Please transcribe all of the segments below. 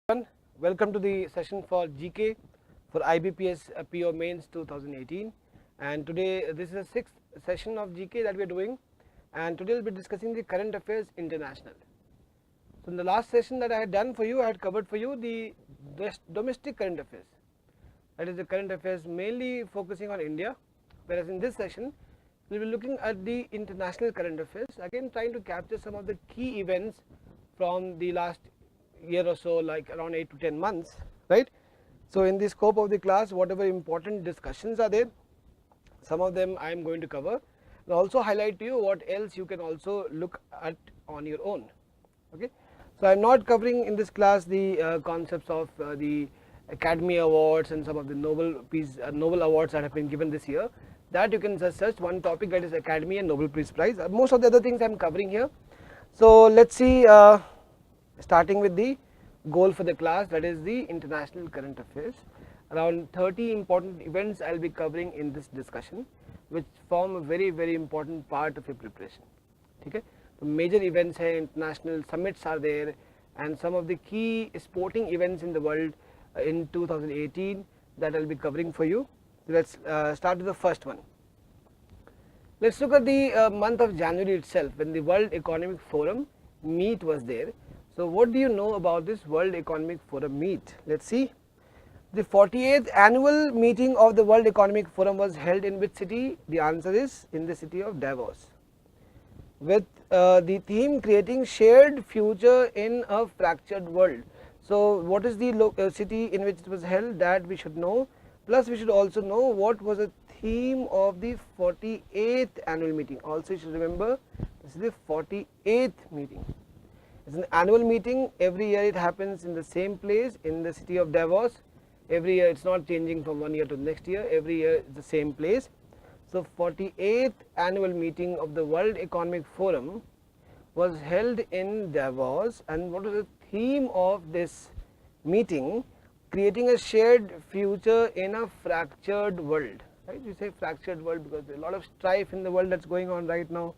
Everyone, welcome to the session for GK for IBPS PO Mains 2018, and today this is the sixth session of GK that we are doing, and today we will be discussing the current affairs international. So in the last session that I had done for you, I had covered for you the domestic current affairs, that is the current affairs mainly focusing on India, whereas in this session we will be looking at the international current affairs, again trying to capture some of the key events from the last year or so, like around 8 to 10 months, right. So in the scope of the class, whatever important discussions are there, some of them I am going to cover and also highlight to you what else you can also look at on your own. Okay. So I am not covering in this class the concepts of the Academy Awards and some of the Nobel Awards that have been given this year. That you can search one topic, that is Academy and Nobel Peace Prize. Most of the other things I am covering here. So let's see, starting with the goal for the class, that is the international current affairs. Around 30 important events I will be covering in this discussion, which form a very important part of your preparation. Okay. The major events hai, international summits are there, and some of the key sporting events in the world in 2018 that I will be covering for you. So let's start with the first one. Let's look at the month of January itself, when the World Economic Forum NEET was there. So what do you know about this World Economic Forum NEET? Let's see. The 48th annual meeting of the World Economic Forum was held in which city? The answer is in the city of Davos, with the theme creating shared future in a fractured world. So what is the city in which it was held, that we should know, plus we should also know what was the theme of the 48th annual meeting. Also you should remember, this is the 48th meeting. It's an annual meeting, every year it happens in the same place in the city of Davos. Every year it's not changing from one year to the next year, every year it's the same place. So 48th annual meeting of the World Economic Forum was held in Davos, and what was the theme of this meeting? Creating a shared future in a fractured world. Right? We say fractured world because there is a lot of strife in the world that's going on right now,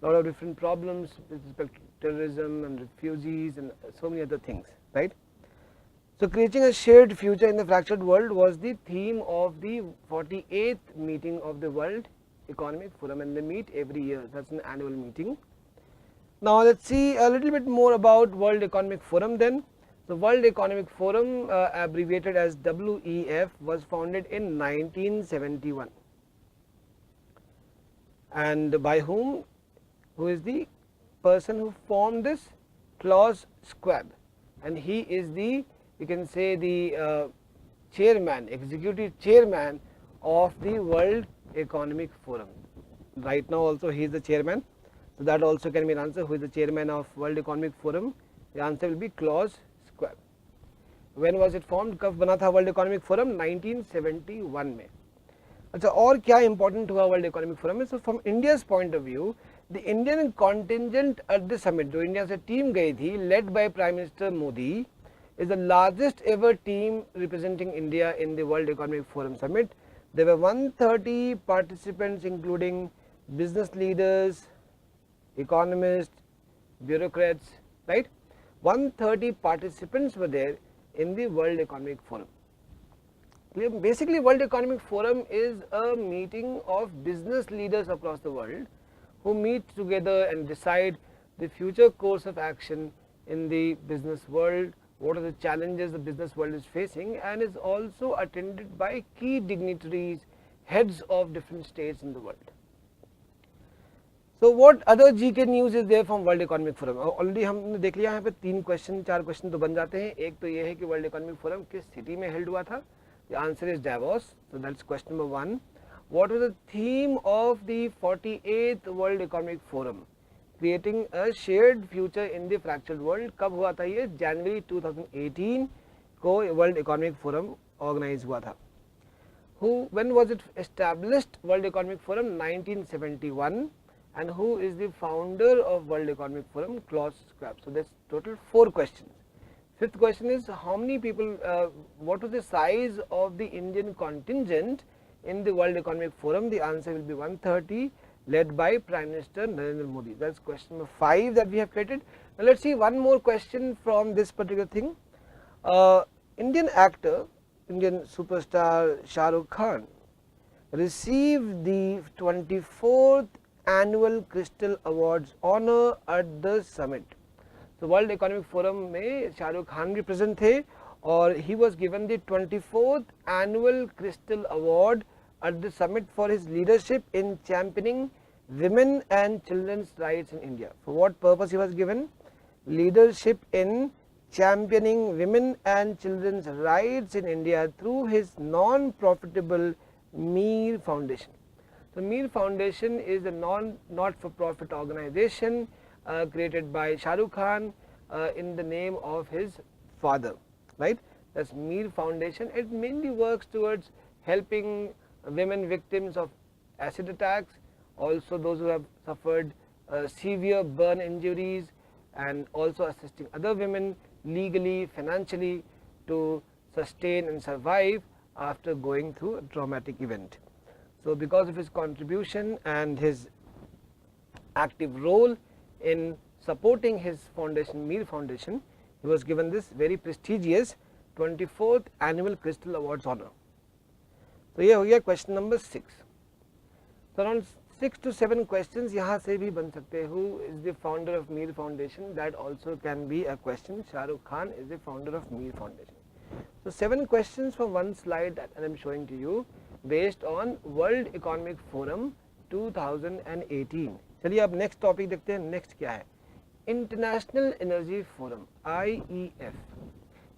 a lot of different problems with respect to terrorism and refugees and so many other things, right. So creating a shared future in the fractured world was the theme of the 48th meeting of the World Economic Forum, and they meet every year. That's an annual meeting. Now let's see a little bit more about World Economic Forum then. The World Economic Forum, abbreviated as WEF, was founded in 1971, and by whom? Who is the person who formed this? Klaus Schwab, and he is the, you can say, the chairman, executive chairman of the World Economic Forum. Right now also he is the chairman, so that also can be an answer. Who is the chairman of World Economic Forum? The answer will be Klaus Schwab. When was it formed? कब बना था World Economic Forum? 1971 में. अच्छा, और क्या important हुआ World Economic Forum में? So from India's point of view, the Indian contingent at the summit, जो इंडिया से टीम गई थी, led by Prime Minister Modi, is the largest ever team representing India in the World Economic Forum summit. There were 130 participants, including business leaders, economists, bureaucrats, right. 130 participants were there in the World Economic Forum. Basically, World Economic Forum is a meeting of business leaders across the world who meet together and decide the future course of action in the business world, what are the challenges the business world is facing, and is also attended by key dignitaries, heads of different states in the world. So what other GK news is there from World Economic Forum? Already हमने देख लिया यहाँ पे 3 question 4 question तो बन जाते हैं. एक तो ये है कि वर्ल्ड इकोनॉमिक फोरम किस सिटी में हेल्ड हुआ था. The answer is Davos. So that's question number 1. What was the theme of the 48th World Economic Forum? Creating a shared future in the fractured world. कब हुआ था ये? January 2018 को World Economic Forum organize हुआ था. When was it established? World Economic Forum 1971. And who is the founder of World Economic Forum? Klaus Schwab. So that's total 4 questions. 5th question is, how many people, what was the size of the Indian contingent in the World Economic Forum? The answer will be 130, led by Prime Minister Narendra Modi. That's question number 5 that we have created. Now let's see one more question from this particular thing. Indian actor, Indian superstar Shah Rukh Khan received the 24th annual Crystal Awards honor at the summit. So World Economic Forum में शाहरुख खान भी present थे और he was given the 24th annual Crystal Award at the summit for his leadership in championing women and children's rights in India. For what purpose he was given? Leadership in championing women and children's rights in India through his non-profitable Mir Foundation. So Mir Foundation is a not-for-profit organization created by Shah Rukh Khan in the name of his father, right? That's Mir Foundation. It mainly works towards helping women victims of acid attacks, also those who have suffered severe burn injuries, and also assisting other women legally, financially to sustain and survive after going through a traumatic event. So because of his contribution and his active role in supporting his foundation, Mir Foundation, he was given this very prestigious 24th annual Crystal Awards honor. तो ये हो गया question number 6. So around 6 to 7 questions यहाँ से भी बन सकते हैं. Who is the founder of Mir Foundation? That also can be a question. Shah Rukh Khan is the founder of Mir Foundation. So 7 questions from one slide that I am showing to you based on World Economic Forum 2018. चलिए अब next topic देखते हैं. Next क्या है? International Energy Forum IEF.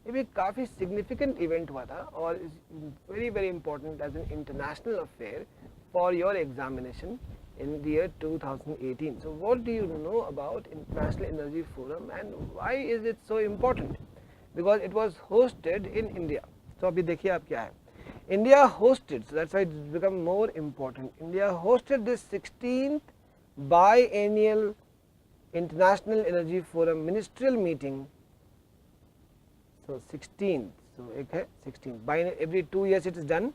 ये भी काफ़ी significant event हुआ था और is very very important as an international affair for your examination in the year 2018. So what do you know about International Energy Forum and why is it so important? Because it was hosted in India. So अभी देखिए आप क्या है. India hosted, so that's why it's become more important. India hosted this 16th biennial International Energy Forum ministerial meeting. So 16th, so एक है 16th. Every 2 years it is done.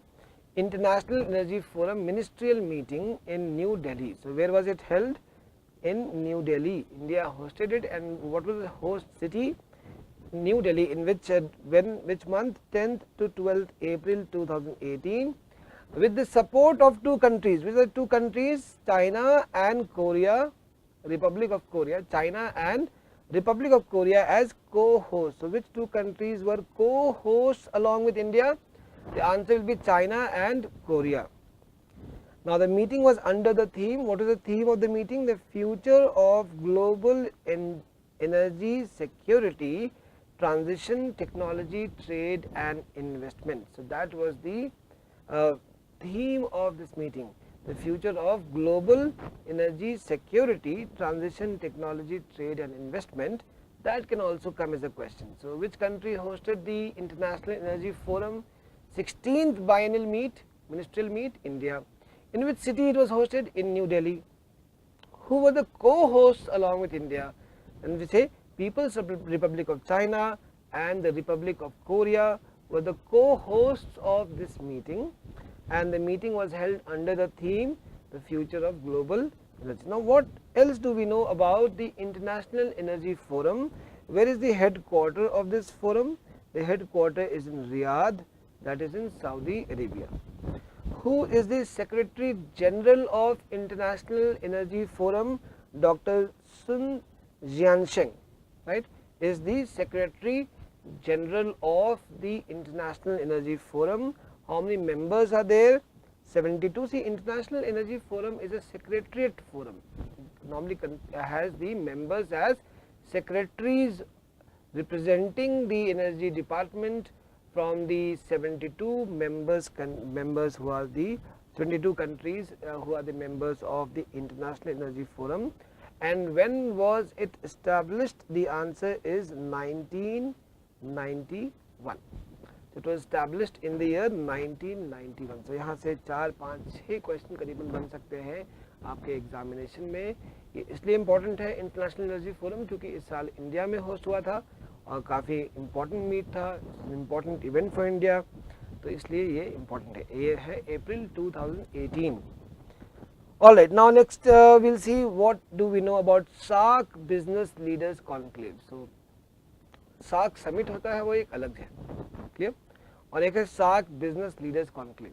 International Energy Forum ministerial meeting in New Delhi. So where was it held? In New Delhi. India hosted it, and what was the host city? New Delhi. In which month? 10th to 12th April 2018. With the support of 2 countries. Which are 2 countries? China and Korea. Republic of Korea. China and Republic of Korea as co-hosts. So which 2 countries were co-hosts along with India? The answer will be China and Korea. Now the meeting was under the theme. What is the theme of the meeting? The future of global energy security, transition, technology, trade and investment. So that was the theme of this meeting. The future of global energy security, transition, technology, trade and investment. That can also come as a question. So which country hosted the International Energy Forum 16th biennial ministerial meet? India. In which city it was hosted? In New Delhi. Who were the co-hosts along with India? And we say People's Republic of China and the Republic of Korea were the co-hosts of this meeting, and the meeting was held under the theme the future of global energy. Now what else do we know about the International Energy Forum? Where is the headquarter of this forum? The headquarter is in Riyadh, that is in Saudi Arabia. Who is the Secretary General of International Energy Forum? Dr. Sun Jiansheng, right, is the Secretary General of the International Energy Forum. How many members are there? 72. See, International Energy Forum is a secretariat forum. It normally has the members as secretaries representing the energy department from the 72 members who are the 22 countries who are the members of the International Energy Forum. And when was it established? The answer is 1991. It was established in the year 1991. So यहाँ से 4, 5, 6 question करीबन बन सकते हैं आपके examination में. ये इसलिए इम्पोर्टेंट है इंटरनेशनल एनर्जी फोरम क्योंकि इस साल इंडिया में होस्ट हुआ था और काफ़ी इम्पोर्टेंट मीट था, इम्पोर्टेंट इवेंट फॉर इंडिया, तो इसलिए ये इम्पोर्टेंट है. ये है अप्रैल 2018. All right, now next we'll see what do we know about SAARC Business Leaders Conclave. So SAARC summit होता है वो एक अलग है, क्लियर, और एक है SAARC business leaders conclave.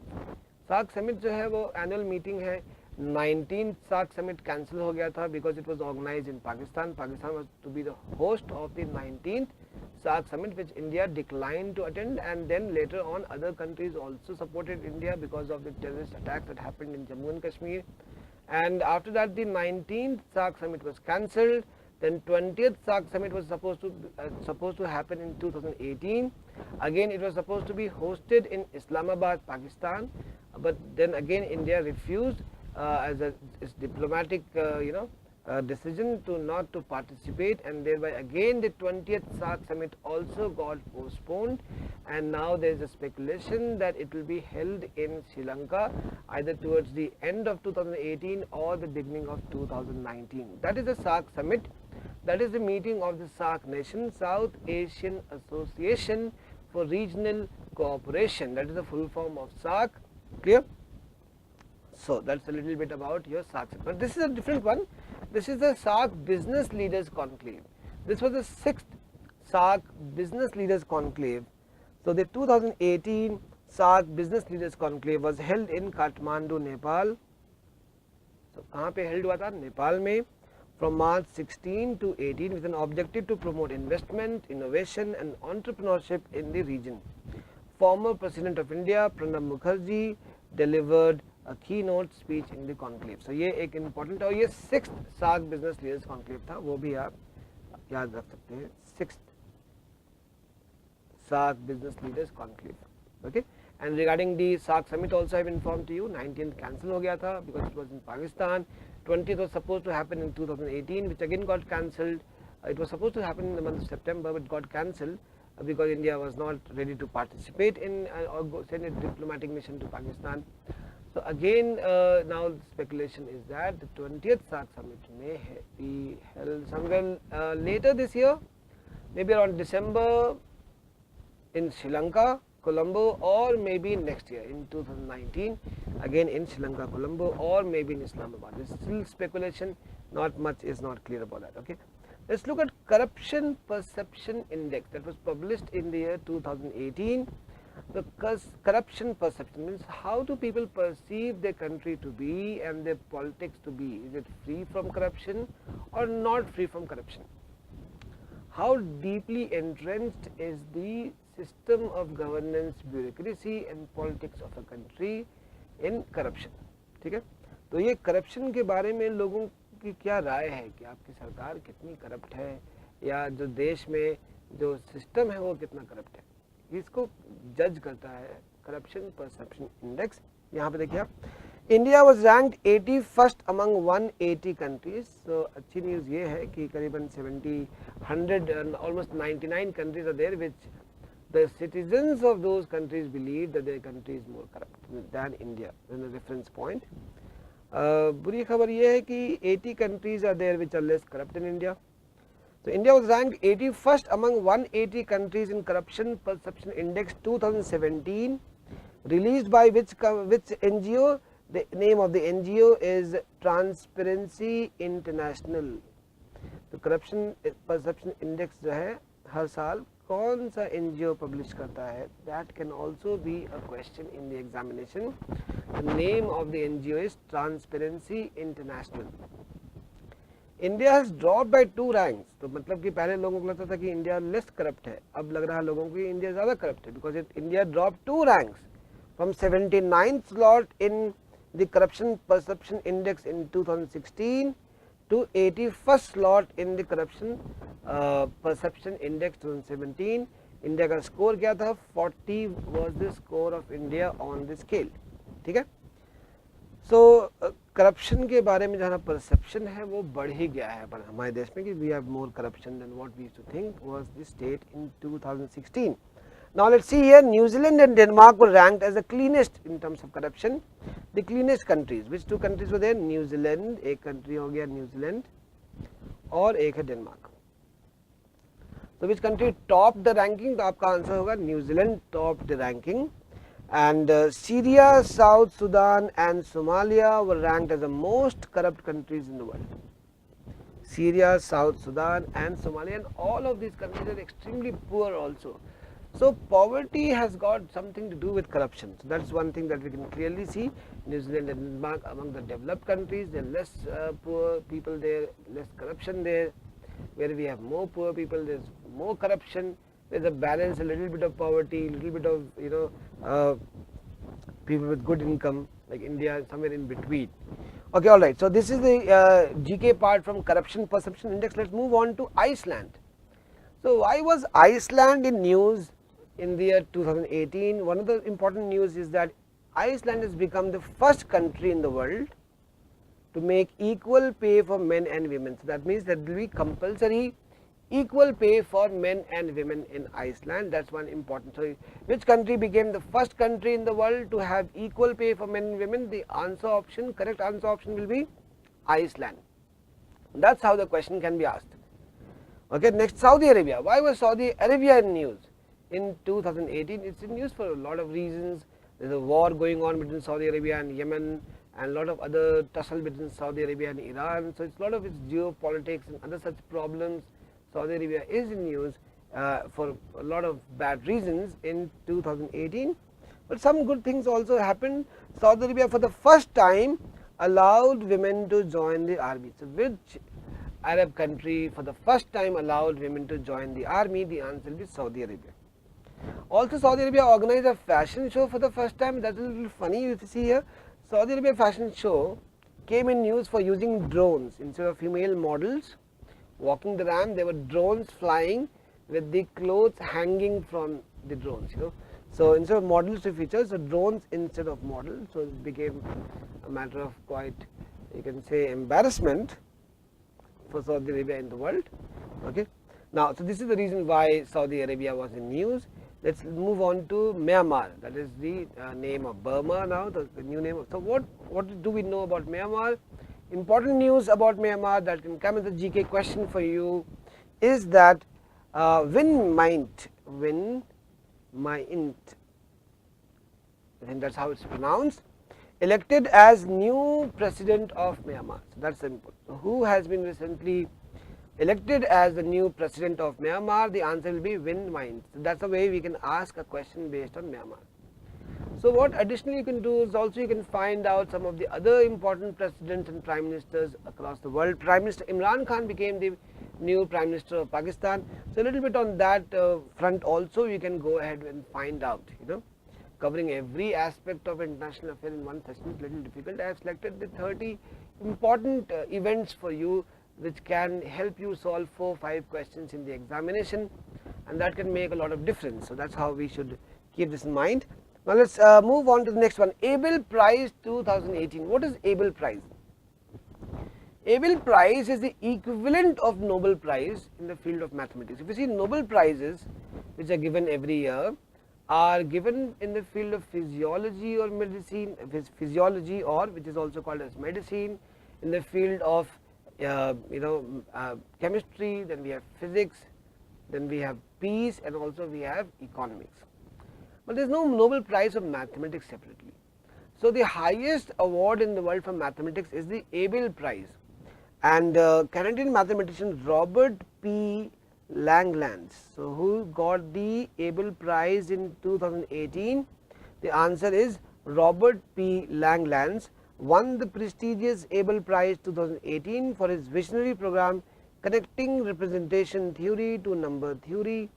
SAARC summit जो है वो एनुअल मीटिंग है। 19th सार्क समिट कैंसिल हो गया था because it was organised in Pakistan. Pakistan was to be the host of the 19th SAARC summit, which India declined to attend, and then later on other countries also supported India because of the terrorist attacks that happened in Jammu and Kashmir. And after that the 19th SAARC summit was cancelled. Then 20th SAARC summit was supposed to happen in 2018. Again it was supposed to be hosted in Islamabad, Pakistan, but then again India refused as its diplomatic decision to not to participate, and thereby again the 20th SAARC summit also got postponed, and now there is a speculation that it will be held in Sri Lanka either towards the end of 2018 or the beginning of 2019. That is the SAARC summit. That is the meeting of the SAARC nation, South Asian Association for Regional Cooperation. That is the full form of SAARC, clear? So that's a little bit about your SAARC. But this is a different one. This is the SAARC Business Leaders Conclave. This was the 6th SAARC Business Leaders Conclave. So the 2018 SAARC Business Leaders Conclave was held in Kathmandu, Nepal. So कहाँ पे held हुआ था? नेपाल में, from March 16 to 18 with an objective to promote investment, innovation and entrepreneurship in the region. Former President of India Pranab Mukherjee delivered a keynote speech in the conclave. So ये एक important और ये 6th SAARC Business Leaders Conclave था, वो भी आप याद रख सकते हैं, 6th SAARC Business Leaders Conclave. Okay, and regarding the SAARC Summit also I have informed to you, 19th cancel हो गया था because it was in Pakistan. 20th was supposed to happen in 2018, which again got cancelled. It was supposed to happen in the month of September, but got cancelled because India was not ready to participate in or send a diplomatic mission to Pakistan. So again now the speculation is that the 20th SAARC summit may be held somewhere later this year, maybe around December in Sri Lanka, Colombo, or maybe next year in 2019 again in Sri Lanka, Colombo, or maybe in Islamabad. This is still speculation, not much is not clear about that. Okay, let's look at Corruption Perception Index that was published in the year 2018. The corruption perception means how do people perceive their country to be and their politics to be. Is it free from corruption or not free from corruption? How deeply entrenched is the system of governance, bureaucracy and politics of a country in corruption? ठीक है, तो ये corruption के बारे में लोगों की क्या राय है कि आपकी सरकार कितनी करप्ट है या जो देश में जो सिस्टम है वो कितना करप्ट है, इसको जज करता है करप्शन परसेप्शन इंडेक्स. यहाँ पे देखिए आप, India was ranked 81st among 180 countries. So अच्छी न्यूज़ ये है कि करीबन 100 almost 99 countries are there which the citizens of those countries believe that their country is more corrupt than India in a reference point. बुरी खबर ये है कि 80 countries are there which are less corrupt in India. So India was ranked 81st among 180 countries in Corruption Perception Index 2017, released by which NGO? The name of the NGO is Transparency International. तो Corruption Perception Index जो है हर साल कौन सा NGO publish करता है, that can also be a question in the examination. The name of the NGO is Transparency International. India has drop by 2 ranks. तो मतलब कि पहले लोगों को लगता था कि इंडिया लेस करप्ट है, अब लग रहा है लोगों को कि इंडिया ज़्यादा करप्ट है because India drop 2 ranks from 79th slot in the corruption perception index इन 2016 to 81st slot in the corruption perception index 2017. India का स्कोर क्या था? 40 was the score of India on the scale. ठीक है, सो corruption के बारे में जहाँ परसेप्शन है वो बढ़ ही गया है पर हमारे देश में कि we have more corruption than what we used to think was the state in 2016. Now let's see here, New Zealand and Denmark were ranked as the cleanest in terms of corruption. The cleanest countries, which 2 countries were there? New Zealand, एक country हो गया New Zealand, और एक है Denmark. तो which country top the ranking? तो आपका answer होगा New Zealand top the ranking. And Syria, South Sudan and Somalia were ranked as the most corrupt countries in the world. Syria, South Sudan and Somalia, and all of these countries are extremely poor also. So poverty has got something to do with corruption. So that's one thing that we can clearly see. New Zealand and Denmark among the developed countries, there are less poor people there, less corruption there. Where we have more poor people, there's more corruption. There's a balance, a little bit of poverty, a little bit of people with good income, like India, somewhere in between. Okay, all right. So this is the GK part from Corruption Perception Index. Let's move on to Iceland. So why was Iceland in news in the year 2018? One of the important news is that Iceland has become the first country in the world to make equal pay for men and women. So that means that there will be compulsory equal pay for men and women in Iceland. That's one important. So which country became the first country in the world to have equal pay for men and women? The answer option, correct answer option will be Iceland. That's how the question can be asked. Okay, next, Saudi Arabia. Why was Saudi Arabia in news in 2018? It's in news for a lot of reasons. There's a war going on between Saudi Arabia and Yemen, and a lot of other tussle between Saudi Arabia and Iran. So it's a lot of its geopolitics and other such problems. Saudi Arabia is in news for a lot of bad reasons in 2018, but some good things also happened. Saudi Arabia for the first time allowed women to join the army. So which Arab country for the first time allowed women to join the army? The answer will be Saudi Arabia. Also, Saudi Arabia organized a fashion show for the first time. That's a little funny you see here. Saudi Arabia fashion show came in news for using drones. Instead of female models walking the ramp, there were drones flying with the clothes hanging from the drones. So instead of models to features, so drones instead of models. So it became a matter of quite, you can say, embarrassment for Saudi Arabia in the world. Okay. Now, so this is the reason why Saudi Arabia was in news. Let's move on to Myanmar. That is the name of Burma now, the new name. So what do we know about Myanmar? Important news about Myanmar that can come as a GK question for you is that Win Myint, I think that's how it's pronounced, elected as new president of Myanmar. So that's important. So who has been recently elected as the new president of Myanmar? The answer will be Win Myint. So that's the way we can ask a question based on Myanmar. So what additionally you can do is also you can find out some of the other important presidents and prime ministers across the world. Prime Minister Imran Khan became the new Prime Minister of Pakistan. So a little bit on that front also you can go ahead and find out. Covering every aspect of international affairs in one session is a little difficult. I have selected the 30 important events for you which can help you solve 4-5 questions in the examination, and that can make a lot of difference. So that's how we should keep this in mind. Now let's move on to the next one. Abel Prize 2018. What is Abel Prize? Abel Prize is the equivalent of Nobel Prize in the field of mathematics. If you see, Nobel Prizes which are given every year are given in the field of physiology or medicine, physiology, or which is also called as medicine, in the field of chemistry, then we have physics, then we have peace, and also we have economics. But there is no Nobel Prize of mathematics separately. So the highest award in the world for mathematics is the Abel Prize, and Canadian mathematician Robert P. Langlands. So who got the Abel Prize in 2018? The answer is Robert P. Langlands won the prestigious Abel Prize 2018 for his visionary program connecting representation theory to number theory.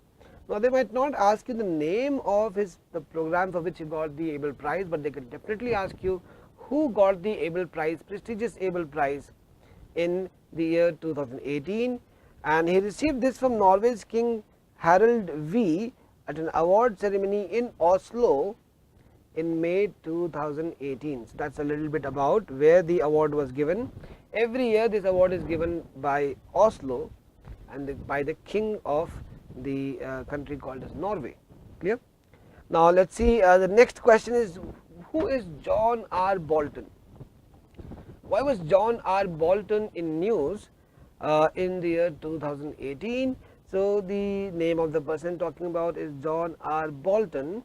Now they might not ask you the name of the program for which he got the Abel Prize, but they can definitely ask you who got the Abel Prize, prestigious Abel Prize in the year 2018, and he received this from Norway's King Harald V at an award ceremony in Oslo in May 2018. So that's a little bit about where the award was given. Every year this award is given by Oslo and by the king of the country called as Norway. Clear? Now let's see, the next question is, who is John R. Bolton? Why was John R. Bolton in news in the year 2018? So the name of the person talking about is John R. Bolton,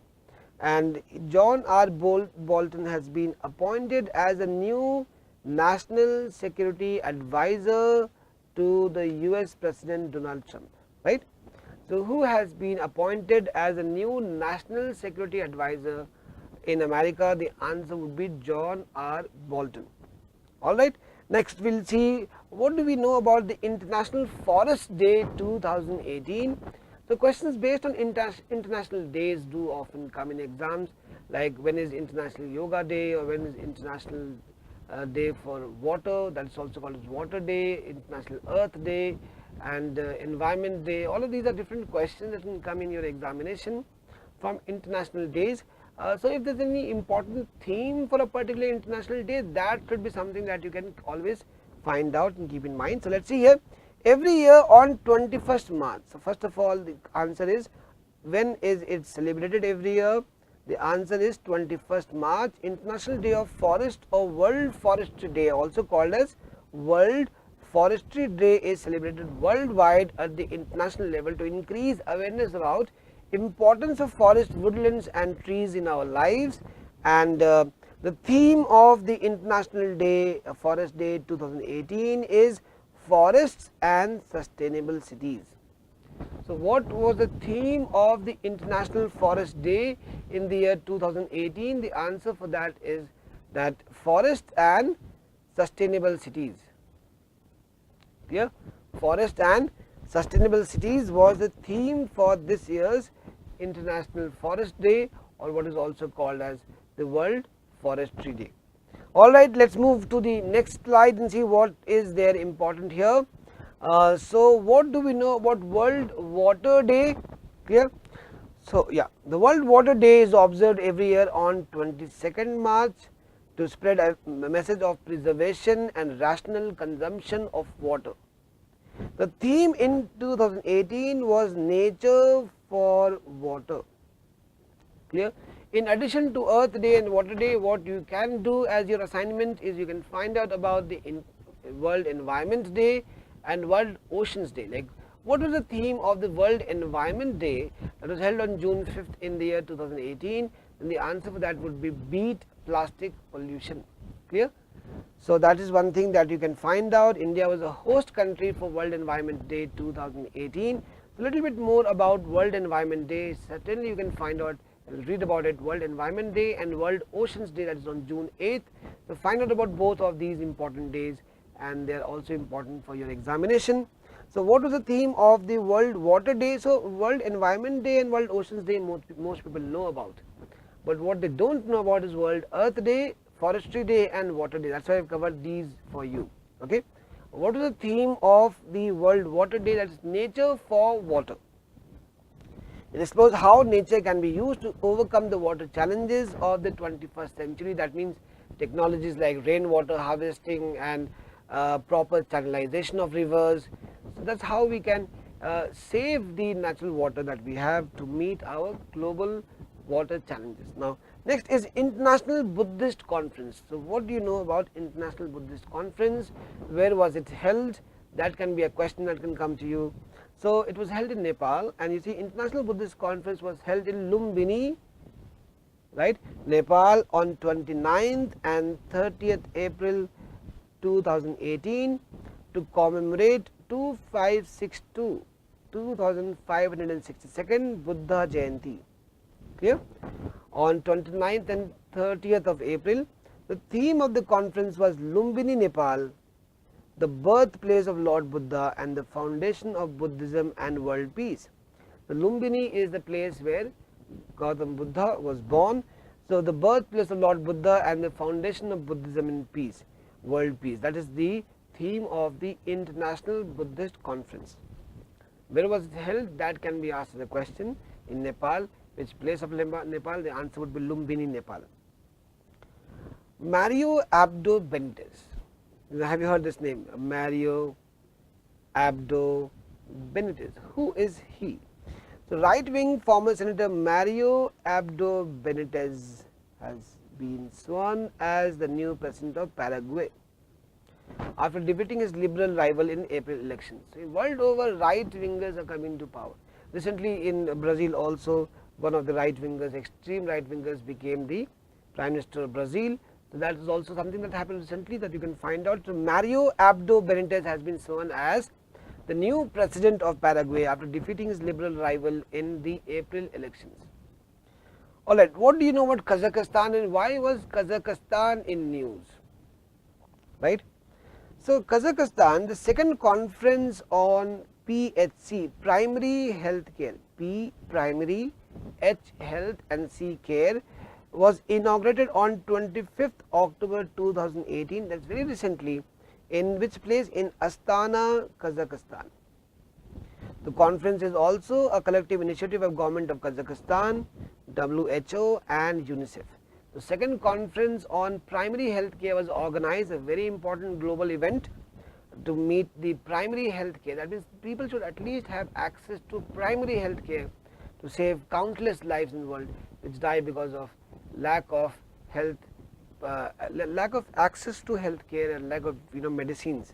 and John R. Bolton has been appointed as a new National Security Advisor to the US President Donald Trump, right? So, who has been appointed as a new National Security Advisor in America? The answer would be John R. Bolton. Alright, next we will see what do we know about the International Forest Day 2018. So, questions based on international days do often come in exams, like when is International Yoga Day, or when is International Day for Water, that is also called as Water Day, International Earth Day, and Environment Day. All of these are different questions that can come in your examination from international days. So, if there is any important theme for a particular international day, that should be something that you can always find out and keep in mind. So, let us see here, every year on 21st March. So, first of all, the answer is, when is it celebrated every year? The answer is 21st March, International Day of Forest or World Forestry Day, also called as World Forestry Day, is celebrated worldwide at the international level to increase awareness about importance of forest, woodlands and trees in our lives. And the theme of the International Day, Forest Day 2018 is Forests and Sustainable Cities. So, what was the theme of the International Forest Day in the year 2018? The answer for that is that Forest and Sustainable Cities. Clear? Forest and Sustainable Cities was the theme for this year's International Forest Day, or what is also called as the World Forestry Day. Alright, let us move to the next slide and see what is there important here. So, what do we know about World Water Day? Clear? So, yeah, the World Water Day is observed every year on 22nd March to spread a message of preservation and rational consumption of water. The theme in 2018 was Nature for Water. Clear? In addition to Earth Day and Water Day, what you can do as your assignment is you can find out about the World Environment Day and World Oceans Day. Like, what was the theme of the World Environment Day that was held on June 5th in the year 2018? And the answer for that would be beat plastic pollution. Clear? So, that is one thing that you can find out. India was a host country for World Environment Day 2018. A little bit more about World Environment Day, certainly you can find out, read about it, World Environment Day and World Oceans Day, that is on June 8th. So, find out about both of these important days, and they are also important for your examination. So, what was the theme of the World Water Day? So, World Environment Day and World Oceans Day most people know about, but what they do not know about is World Earth Day, Forestry Day and Water Day. That is why I have covered these for you. Okay. What is the theme of the World Water Day? That is Nature for Water. It explores how nature can be used to overcome the water challenges of the 21st century. That means technologies like rainwater harvesting and proper channelization of rivers. So, that is how we can save the natural water that we have to meet our global water challenges. Now, next is International Buddhist Conference. So, what do you know about International Buddhist Conference? Where was it held? That can be a question that can come to you. So, it was held in Nepal, and you see International Buddhist Conference was held in Lumbini, right, Nepal on 29th and 30th April 2018 to commemorate 2562 Buddha Jayanti. Clear? On 29th and 30th of April, the theme of the conference was Lumbini, Nepal, the birthplace of Lord Buddha and the foundation of Buddhism and world peace. The Lumbini is the place where Gautam Buddha was born. So, the birthplace of Lord Buddha and the foundation of Buddhism and peace, world peace. That is the theme of the International Buddhist Conference. Where was it held? That can be asked as a question. In Nepal. Which place of Nepal? The answer would be Lumbini, Nepal. Mario Abdo Benitez. Have you heard this name? Mario Abdo Benitez. Who is he? So, right-wing former Senator Mario Abdo Benitez has been sworn as the new president of Paraguay after defeating his liberal rival in April elections. So, world over, right-wingers are coming to power. Recently in Brazil also, one of the right-wingers, extreme right-wingers became the Prime Minister of Brazil. So that is also something that happened recently that you can find out. So Mario Abdo Benitez has been sworn as the new president of Paraguay after defeating his liberal rival in the April elections. Alright, what do you know about Kazakhstan and why was Kazakhstan in news? Right? So Kazakhstan, the second conference on PHC, primary health care, P primary, H health and C care, was inaugurated on 25th October 2018, that's very recently, in which place? In Astana, Kazakhstan. The conference is also a collective initiative of Government of Kazakhstan, WHO and UNICEF. The second conference on primary health care was organized, a very important global event to meet the primary health care. That means people should at least have access to primary health care to save countless lives in the world which die because of lack of health, lack of access to health care and lack of medicines.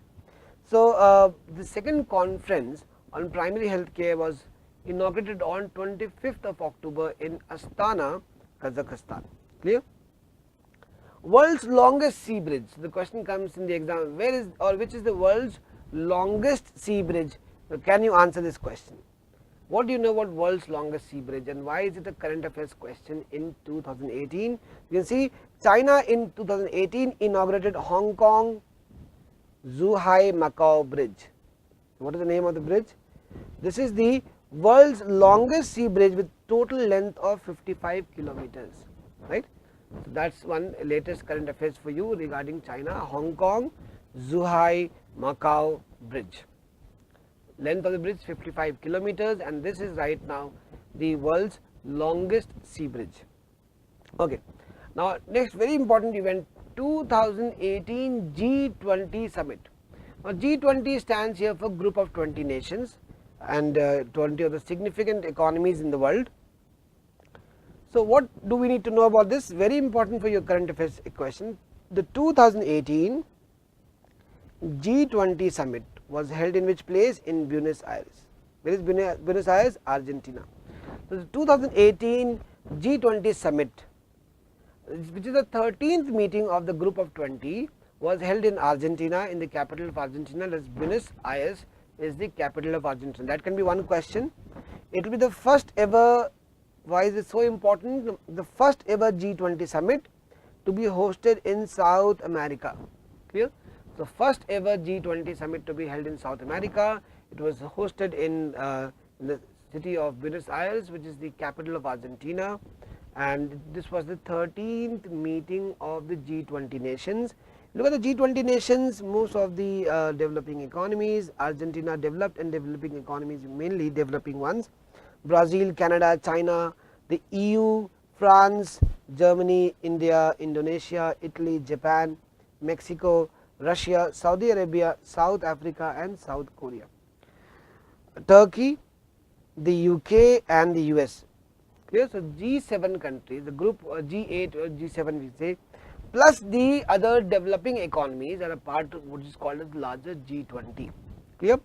So the second conference on primary health care was inaugurated on 25th of October in Astana, Kazakhstan. Clear? World's longest sea bridge. The question comes in the exam, where is or which is the world's longest sea bridge? Now, can you answer this question? What do you know about world's longest sea bridge and why is it a current affairs question in 2018? You can see China in 2018 inaugurated Hong Kong Zhuhai Macau bridge. What is the name of the bridge? This is the world's longest sea bridge with total length of 55 kilometers, right? So that's one latest current affairs for you regarding China, Hong Kong Zhuhai Macau bridge. Length of the bridge 55 kilometers and this is right now the world's longest sea bridge. Okay. Now next very important event, 2018 G20 Summit. Now G20 stands here for group of 20 nations and 20 of the significant economies in the world. So what do we need to know about this? Very important for your current affairs question. The 2018 G20 Summit was held in which place? In Buenos Aires. Where is Buenos Aires? Argentina. So the 2018 G20 Summit, which is the 13th meeting of the group of 20, was held in Argentina, in the capital of Argentina, that is Buenos Aires is the capital of Argentina. That can be one question. It will be the first ever, why is it so important? The first ever G20 Summit to be hosted in South America. Clear? So first ever G20 Summit to be held in South America. It was hosted in the city of Buenos Aires, which is the capital of Argentina, and this was the 13th meeting of the G20 nations. Look at the G20 nations, most of the developing economies, Argentina developed and developing economies, mainly developing ones, Brazil, Canada, China, the EU, France, Germany, India, Indonesia, Italy, Japan, Mexico, Russia, Saudi Arabia, South Africa and South Korea, Turkey, the UK and the US. Clear? So G7 countries, the group G8 or G7 we say, plus the other developing economies are a part of what is called as larger G20. Clear?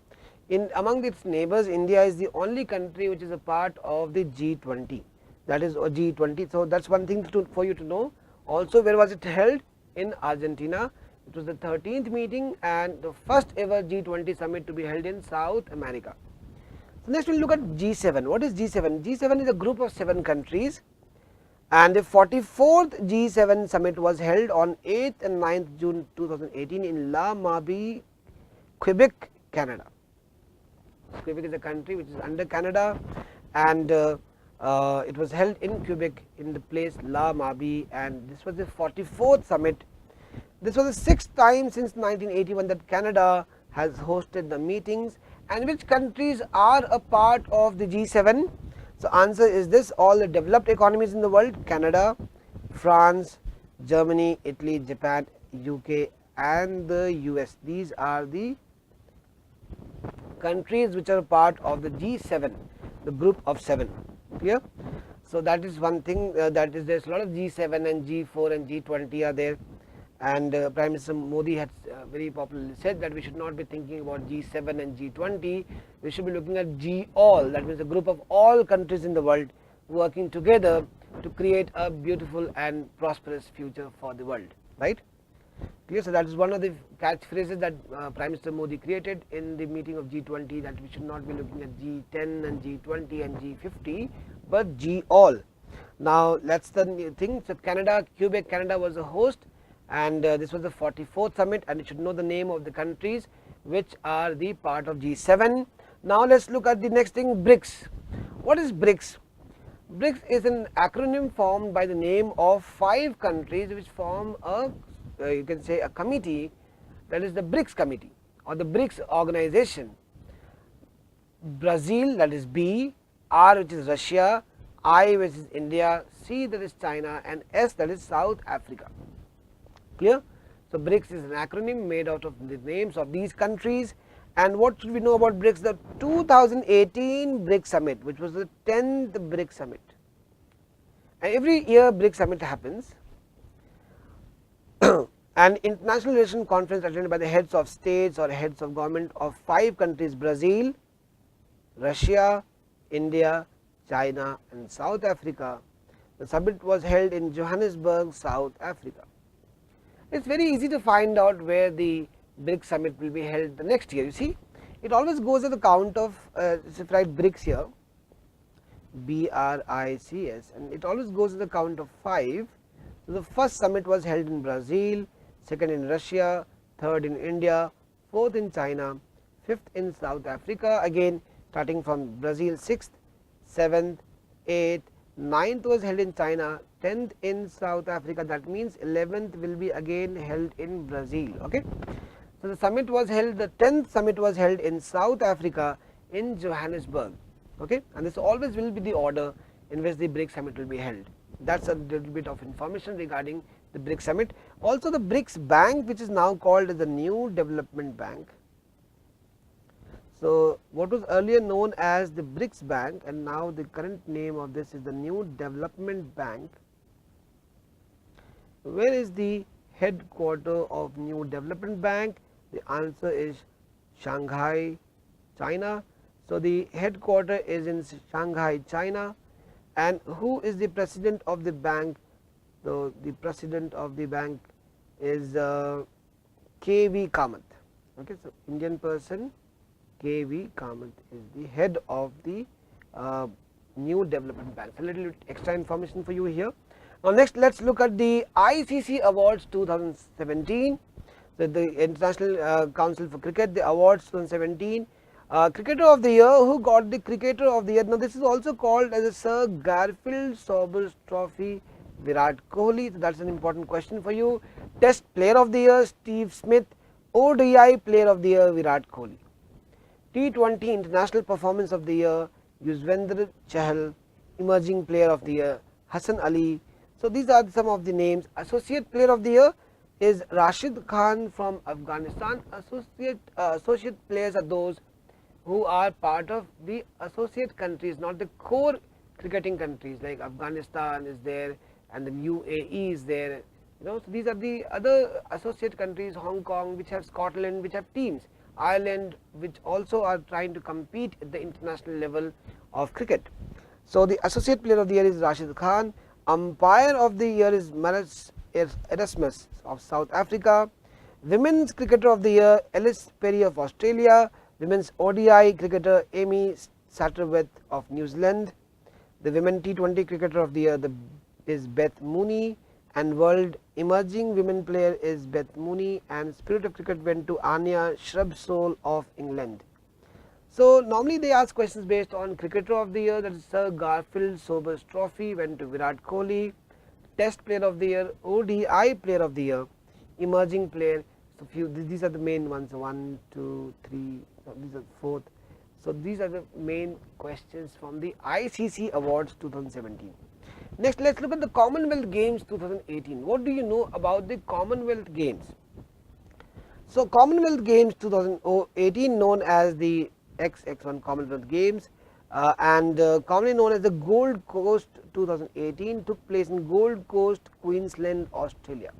Among its neighbors, India is the only country which is a part of the G20, that is G20. So that's one thing for you to know. Also, where was it held? In Argentina. It was the 13th meeting and the first ever G20 summit to be held in South America. So next we will look at G7. What is G7? G7 is a group of 7 countries and the 44th G7 summit was held on 8th and 9th June 2018 in La Mabie, Quebec, Canada. Quebec is a country which is under Canada and it was held in Quebec in the place La Mabie, and this was the 44th summit. This was the 6th time since 1981 that Canada has hosted the meetings. And which countries are a part of the G7? So answer is this: all the developed economies in the world, Canada, France, Germany, Italy, Japan, UK and the US. These are the countries which are part of the G7, the group of 7. Clear? So that is one thing, that is there's a lot of G7 and G4 and G20 are there. And Prime Minister Modi has very popularly said that we should not be thinking about G7 and G20, we should be looking at G all, that means a group of all countries in the world working together to create a beautiful and prosperous future for the world. right? Clear? So that is one of the catchphrases that Prime Minister Modi created in the meeting of G20, that we should not be looking at G10 and G20 and G50, but G all. Now that's the new thing. So Canada, Quebec, Canada was a host, and this was the 44th summit, and you should know the name of the countries which are the part of G7. Now let's look at the next thing, BRICS. What is BRICS? BRICS is an acronym formed by the name of 5 countries which form a you can say a committee, that is the BRICS committee or the BRICS organization. Brazil, that is B, R which is Russia, I which is India, C that is China, and S that is South Africa. Clear? So BRICS is an acronym made out of the names of these countries. And what should we know about BRICS? The 2018 BRICS summit, which was the 10th BRICS summit, and every year BRICS summit happens. An international relations conference attended by the heads of states or heads of government of 5 countries: Brazil, Russia, India, China, and South Africa. The summit was held in Johannesburg, South Africa. It's very easy to find out where the BRICS summit will be held the next year. You see, it always goes at the count of if I write BRICS here, BRICS, and it always goes at the count of 5. So the first summit was held in Brazil, second in Russia, third in India, fourth in China, fifth in South Africa. Again, starting from Brazil, 6th, 7th, 8th, 9th was held in China, 10th in South Africa. That means 11th will be again held in Brazil. Okay. So the summit was held, the 10th summit was held in South Africa in Johannesburg. Okay, and this always will be the order in which the BRICS summit will be held. That's a little bit of information regarding the BRICS summit. Also the BRICS bank, which is now called as the New Development Bank. So what was earlier known as the BRICS bank, and now the current name of this is the New Development Bank. Where is the headquarter of New Development Bank? The answer is Shanghai, China. So the headquarter is in Shanghai, China. And who is the president of the bank? So the president of the bank is K.V. Kamath. Okay, so Indian person, K.V. Kamath is the head of the New Development Bank. So a little bit extra information for you here. Now next, let's look at the ICC Awards 2017. So the International Council for Cricket, the awards 2017. Cricketer of the year, who got the Cricketer of the Year? Now this is also called as a Sir Garfield Sobers Trophy, Virat Kohli. So that's an important question for you. Test Player of the Year, Steve Smith. ODI Player of the Year, Virat Kohli. T20 International Performance of the Year, Yuzvendra Chahal. Emerging Player of the Year, Hassan Ali. So these are some of the names. Associate Player of the Year is Rashid Khan from Afghanistan. Associate players are those who are part of the associate countries, not the core cricketing countries, like Afghanistan is there and the UAE is there. You know, so these are the other associate countries, Hong Kong, which have Scotland, which have teams, Ireland, which also are trying to compete at the international level of cricket. So the associate player of the year is Rashid Khan. Umpire of the year is Maris Erasmus of South Africa. Women's cricketer of the year, Alice Perry of Australia. Women's ODI cricketer, Amy Satterthwaite of New Zealand. The women T20 cricketer of the year is Beth Mooney, and world emerging women player is Beth Mooney, and Spirit of Cricket went to Anya Shrubsole of England. So normally they ask questions based on cricketer of the year, that is Sir Garfield Sobers Trophy went to Virat Kohli. Test player of the year, ODI player of the year, emerging player. So these are the main ones, 1, 2, 3, these are 4th. So these are the main questions from the ICC Awards 2017. Next, let's look at the Commonwealth Games 2018. What do you know about the Commonwealth Games? So Commonwealth Games 2018, known as the XX1 Commonwealth Games and commonly known as the Gold Coast 2018, took place in Gold Coast, Queensland, Australia.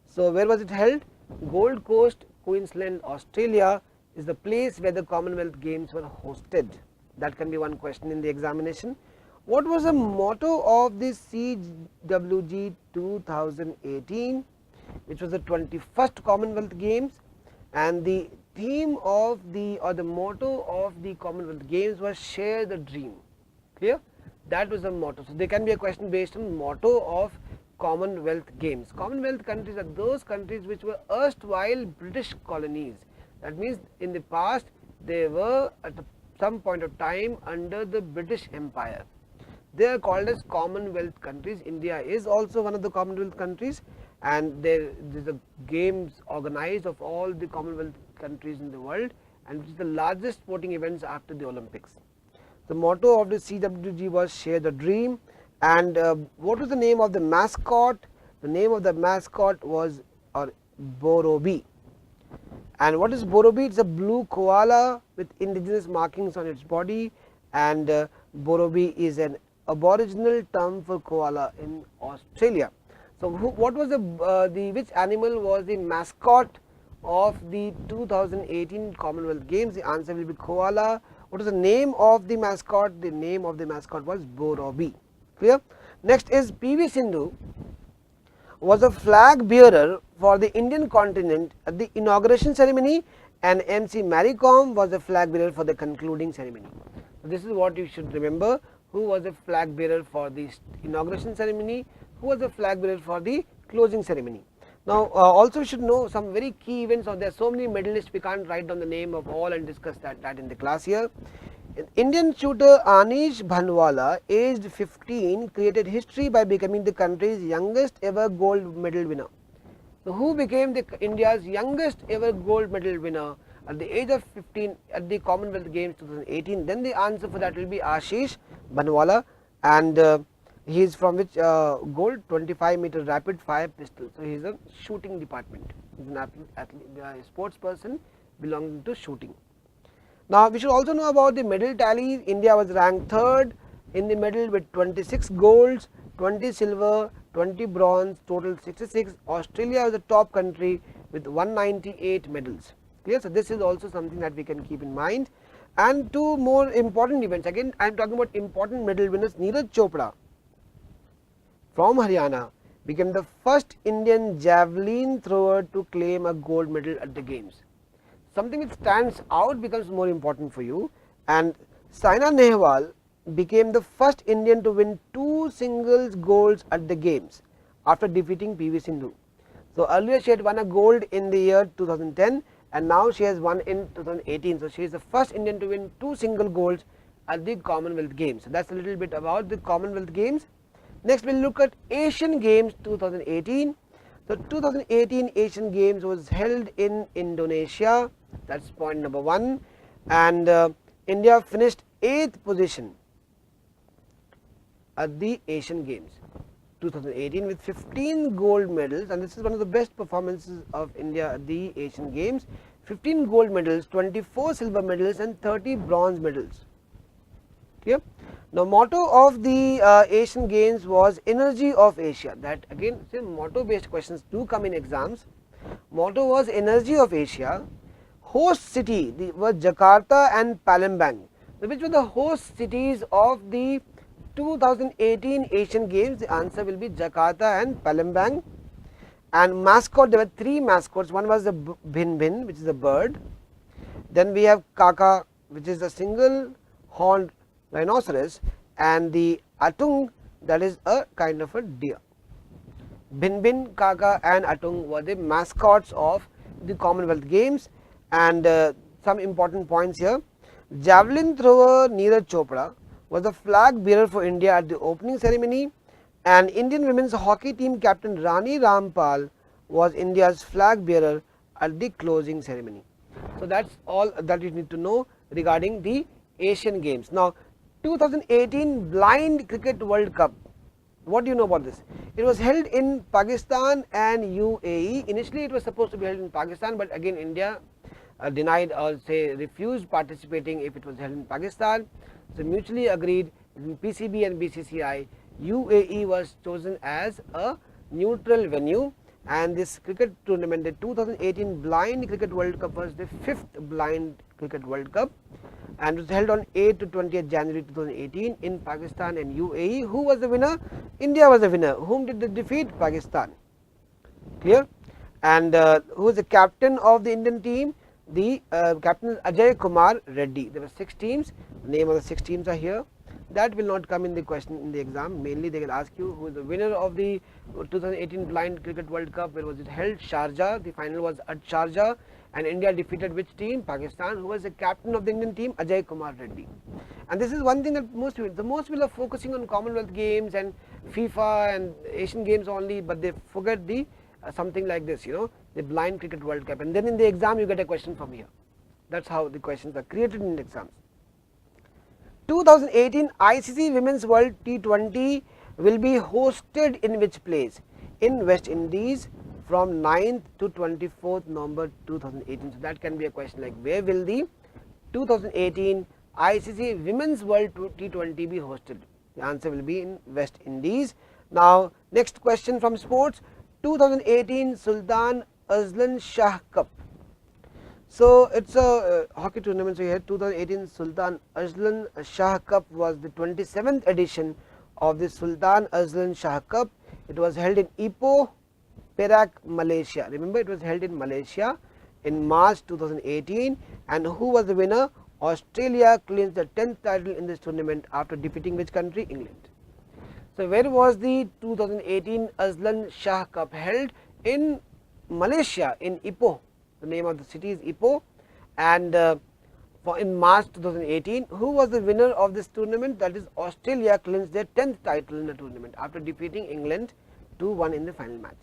So where was it held? Gold Coast, Queensland, Australia is the place where the Commonwealth Games were hosted. That can be one question in the examination. What was the motto of the CWG 2018? which was the 21st Commonwealth Games, and the theme of the motto of the Commonwealth Games was share the dream. Clear? That was the motto. So there can be a question based on motto of Commonwealth Games. Commonwealth countries are those countries which were erstwhile British colonies. That means in the past they were at some point of time under the British Empire. They are called as Commonwealth countries. India is also one of the Commonwealth countries, and there is a games organized of all the Commonwealth countries in the world, and which is the largest sporting events after the Olympics. The motto of the CWG was share the dream. And what was the name of the mascot? The name of the mascot was Borobi. And what is Borobi? It's a blue koala with indigenous markings on its body, and Borobi is an aboriginal term for koala in Australia. So what was which animal was the mascot of the 2018 Commonwealth Games? The answer will be koala. What is the name of the mascot? The name of the mascot was Borobi. Clear? Next is PV Sindhu was a flag bearer for the Indian continent at the inauguration ceremony, and MC Mary Kom was the flag bearer for the concluding ceremony. So this is what you should remember: who was the flag bearer for the inauguration ceremony, who was the flag bearer for the closing ceremony. Now also you should know some very key events. Or there are so many medalists, we can't write down the name of all and discuss that in the class here. Indian shooter Anish Bhanwala, aged 15, created history by becoming the country's youngest ever gold medal winner. So who became India's youngest ever gold medal winner at the age of 15 at the Commonwealth Games 2018? Then the answer for that will be Ashish Bhanwala, and he is from which gold 25-meter rapid fire pistol. So he is a shooting department. He is an athlete, a sports person belonging to shooting. Now we should also know about the medal tally. India was ranked 3rd in the medal with 26 golds, 20 silver, 20 bronze, total 66. Australia was the top country with 198 medals. Clear? So this is also something that we can keep in mind. And two more important events. Again, I am talking about important medal winners. Neeraj Chopra from Haryana became the first Indian javelin thrower to claim a gold medal at the games. Something which stands out becomes more important for you, and Saina Nehwal became the first Indian to win 2 singles golds at the games after defeating PV Sindhu. So earlier she had won a gold in the year 2010, and now she has won in 2018. So she is the first Indian to win 2 single golds at the Commonwealth Games. So that's a little bit about the Commonwealth Games. Next we will look at Asian Games 2018. The 2018 Asian Games was held in Indonesia. That's point number 1, and India finished 8th position at the Asian Games 2018 with 15 gold medals, and this is one of the best performances of India at the Asian Games. 15 gold medals, 24 silver medals, and 30 bronze medals. Clear? Now motto of the Asian Games was Energy of Asia. That again, say motto based questions do come in exams. Motto was Energy of Asia. Host city was Jakarta and Palembang. So which were the host cities of the 2018 Asian Games? The answer will be Jakarta and Palembang. And mascot, there were 3 mascots. One was the Bin Bin, which is a bird. Then we have Kaka, which is a single horned rhinoceros, and the Atung, that is a kind of a deer. Bin Bin, Kaka and Atung were the mascots of the Commonwealth Games. And some important points here: javelin thrower Neeraj Chopra was the flag bearer for India at the opening ceremony, and Indian women's hockey team captain Rani Rampal was India's flag bearer at the closing ceremony. So that's all that you need to know regarding the Asian Games. Now 2018 Blind Cricket World Cup, what do you know about this? It was held in Pakistan and UAE. Initially it was supposed to be held in Pakistan, but again India denied, or say refused participating if it was held in Pakistan. So mutually agreed between PCB and BCCI, UAE was chosen as a neutral venue, and this cricket tournament, the 2018 Blind Cricket World Cup, was the 5th Blind Cricket World Cup, and was held on 8th to 20th January 2018 in Pakistan and UAE. Who was the winner? India was the winner. Whom did they defeat? Pakistan. Clear? and who is the captain of the Indian team? The captain is Ajay Kumar Reddy. There were 6 teams. The name of the 6 teams are here. That will not come in the question in the exam. Mainly they will ask you who is the winner of the 2018 Blind Cricket World Cup. Where was it held? Sharjah. The final was at Sharjah, and India defeated which team? Pakistan. Who was the captain of the Indian team? Ajay Kumar Reddy. And this is one thing that most people are focusing on Commonwealth Games and FIFA and Asian Games only, but they forget the something like this, the Blind Cricket World Cup, and then in the exam you get a question from here. That's how the questions are created in the exams. 2018 ICC Women's World T20 will be hosted in which place? In West Indies from 9th to 24th November 2018. So that can be a question like, where will the 2018 ICC Women's World T20 be hosted? The answer will be in West Indies. Now next question from sports. 2018 Sultan Azlan Shah Cup. So it's a hockey tournament. So here 2018 Sultan Azlan Shah Cup was the 27th edition of the Sultan Azlan Shah Cup. It was held in Ipoh, Perak, Malaysia. Remember, it was held in Malaysia in March 2018. And who was the winner? Australia clinched the 10th title in this tournament after defeating which country? England. So where was the 2018 Azlan Shah Cup held? In Malaysia, in Ipoh. The name of the city is Ipoh, and in March 2018, who was the winner of this tournament? That is Australia clinched their 10th title in the tournament after defeating England 2-1 in the final match.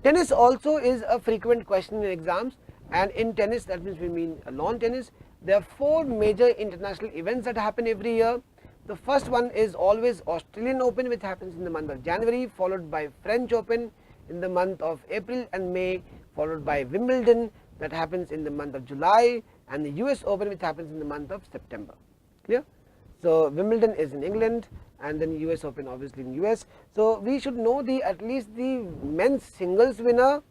Tennis also is a frequent question in exams, and in tennis, that means we mean lawn tennis. There are 4 major international events that happen every year. The first one is always Australian Open, which happens in the month of January, followed by French Open in the month of April and May, followed by Wimbledon, that happens in the month of July, and the US Open, which happens in the month of September. Clear? So Wimbledon is in England, and then US Open obviously in US. So we should know at least the men's singles winner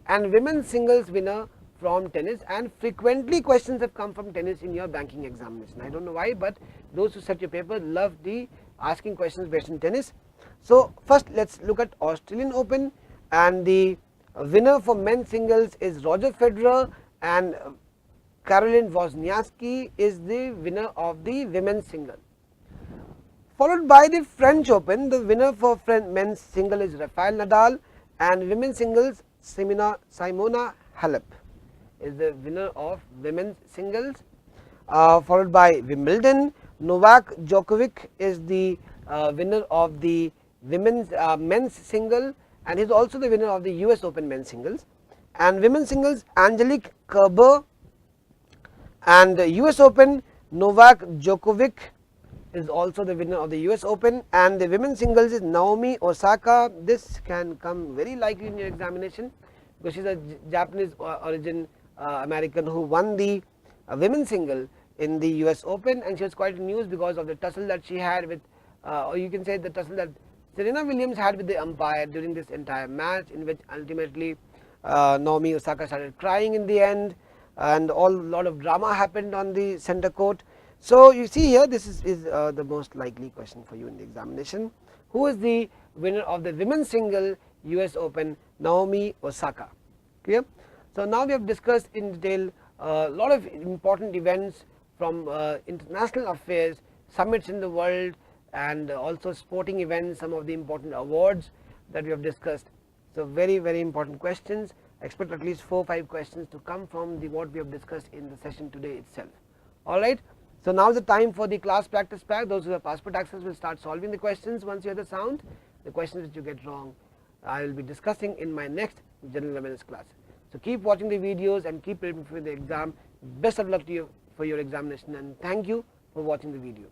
and women's singles winner from tennis, and frequently questions have come from tennis in your banking examination. I don't know why, but those who set your paper love the asking questions based on tennis. So first let's look at Australian Open, and the winner for men's singles is Roger Federer, and Caroline Wozniacki is the winner of the women's single. Followed by the French Open, the winner for men's single is Rafael Nadal, and women's singles Simona Halep is the winner of women's singles. Followed by Wimbledon, Novak Djokovic is the winner of the men's single, and he is also the winner of the US Open men's singles. And women's singles, Angelique Kerber, and US Open, Novak Djokovic is also the winner of the US Open, and the women's singles is Naomi Osaka. This can come very likely in your examination because she is a Japanese origin American who won the women's single in the US Open, and she was quite in news because of the tussle that she had with, or you can say the tussle that Serena Williams had with the umpire during this entire match, in which ultimately Naomi Osaka started crying in the end, and lot of drama happened on the center court. So you see here, this is the most likely question for you in the examination. Who is the winner of the women's single US Open? Naomi Osaka. Clear? So now we have discussed in detail a lot of important events from international affairs, summits in the world, and also sporting events, some of the important awards that we have discussed. So very important questions. Expect at least 4 or 5 questions to come from what we have discussed in the session today itself. Alright, so now is the time for the class practice pack. Those who have passport access will start solving the questions once you hear the sound. The questions that you get wrong, I will be discussing in my next general awareness class. So keep watching the videos and keep preparing for the exam. Best of luck to you for your examination, and thank you for watching the video.